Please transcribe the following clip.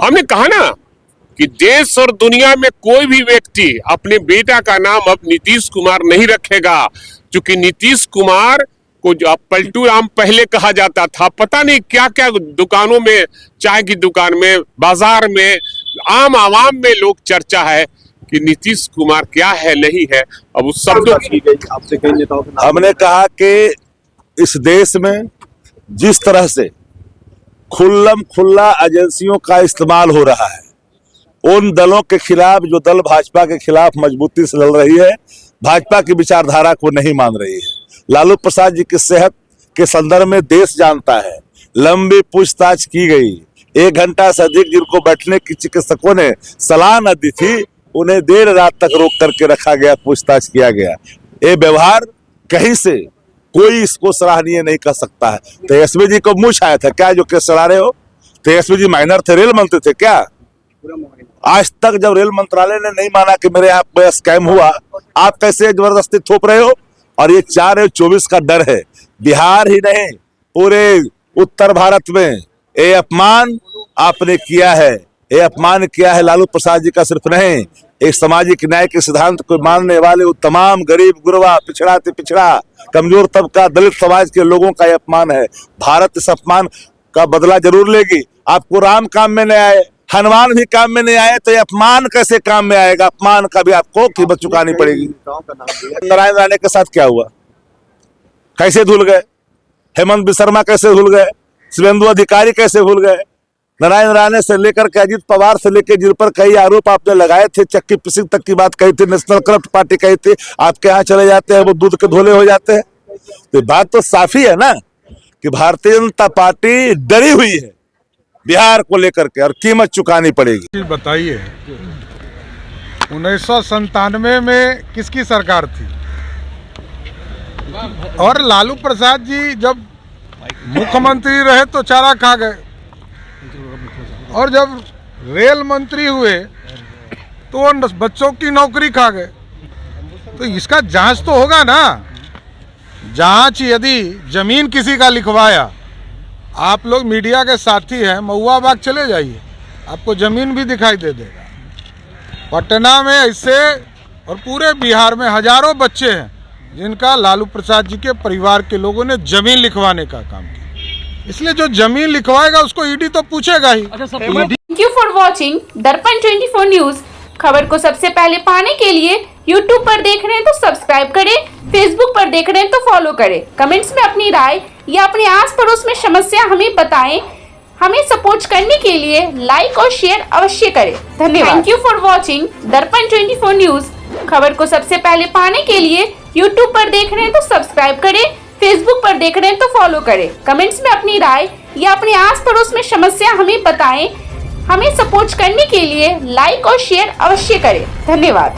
हमने कहा ना कि देश और दुनिया में कोई भी व्यक्ति अपने बेटा का नाम अब नीतीश कुमार नहीं रखेगा, क्योंकि नीतीश कुमार को जो पलटू राम पहले कहा जाता था। पता नहीं क्या क्या दुकानों में, चाय की दुकान में, बाजार में, आम आवाम में लोग चर्चा है कि नीतीश कुमार क्या है नहीं है। अब उस शब्दों की आपसे कई नेताओं के नाम हमने कहा कि इस देश में जिस तरह से खुल्लम खुल्ला एजेंसियों का इस्तेमाल हो रहा है, उन दलों के खिलाफ जो दल भाजपा के खिलाफ मजबूती से लड़ रही है, भाजपा की विचारधारा को नहीं मान रही है। लालू प्रसाद जी की सेहत के संदर्भ में देश जानता है। लंबी पूछताछ की गई, 1 घंटा से अधिक जिनको बैठने की चिकित्सकों ने सलाह न दी थी, उन्हें देर रात तक रोक करके रखा गया, पूछताछ किया गया। ये व्यवहार कहीं से कोई इसको सराहनीय नहीं कर सकता है। तेजस्वी जी को मुंह छाया था क्या जो केस चला रहे हो? तेजस्वी जी माइनर थे, रेल मंत्री थे क्या? आज तक जब रेल मंत्रालय ने नहीं माना कि मेरे यहाँ पे स्कैम हुआ, आप कैसे जबरदस्ती थोप रहे हो? और ये 4/24 का डर है। बिहार ही नहीं, पूरे उत्तर भारत में ये अपमान आपने किया है। ये अपमान किया है लालू प्रसाद जी का सिर्फ नहीं, एक सामाजिक न्याय के सिद्धांत को मानने वाले वो तमाम गरीब गुरबा, पिछड़ा से पिछड़ा, कमजोर तबका, दलित समाज के लोगों का ये अपमान है। भारत इस अपमान का बदला जरूर लेगी। आपको राम काम में नहीं आए, हनुमान भी काम में नहीं आए, तो ये अपमान कैसे काम में आएगा? अपमान का भी आपको कीमत चुकानी पड़ेगी। नारायण राणे के साथ क्या हुआ? कैसे धुल गए? हेमंत बिसर्मा कैसे भूल गए? शुभेंदु अधिकारी कैसे भूल गए? नारायण राणे से लेकर के अजीत पवार से लेकर जिन पर कई आरोप आपने लगाए थे, चक्की पिसिंग तक की बात कही थी, नेशनल करप्ट पार्टी कही थी, आपके यहाँ चले जाते हैं वो दूध के धोले हो जाते हैं। तो बात तो साफ ही है ना कि भारतीय जनता पार्टी डरी हुई है बिहार को लेकर के, और कीमत चुकानी पड़ेगी। बताइए 1997 में किसकी सरकार थी? और लालू प्रसाद जी जब मुख्यमंत्री रहे तो चारा खा गए, और जब रेल मंत्री हुए तो वो बच्चों की नौकरी खा गए। तो इसका जांच तो होगा ना। जांच यदि जमीन किसी का लिखवाया, आप लोग मीडिया के साथी हैं, महुआ बाग चले जाइए, आपको जमीन भी दिखाई दे देगा। पटना में ऐसे और पूरे बिहार में हजारों बच्चे हैं जिनका लालू प्रसाद जी के परिवार के लोगों ने जमीन लिखवाने का काम किया। इसलिए जो जमीन लिखवाएगा उसको ईडी तो पूछेगा ही। थैंक यू फॉर वॉचिंग दर्पण 24 न्यूज। खबर को सबसे पहले पाने के लिए YouTube पर देख रहे हैं तो सब्सक्राइब करें, Facebook पर देख रहे हैं तो फॉलो करें। कमेंट्स में अपनी राय या अपने आस पड़ोस में समस्या हमें बताएं। हमें सपोर्ट करने के लिए लाइक और शेयर अवश्य करें। धन्यवाद। थैंक यू फॉर वॉचिंग दर्पण 24 न्यूज। खबर को सबसे पहले पाने के लिए YouTube पर देख रहे हैं तो सब्सक्राइब करें, Facebook पर देख रहे हैं तो फॉलो करें। कमेंट्स में अपनी राय या अपने आस पड़ोस में समस्या हमें बताएं। हमें सपोर्ट करने के लिए लाइक और शेयर अवश्य करें। धन्यवाद।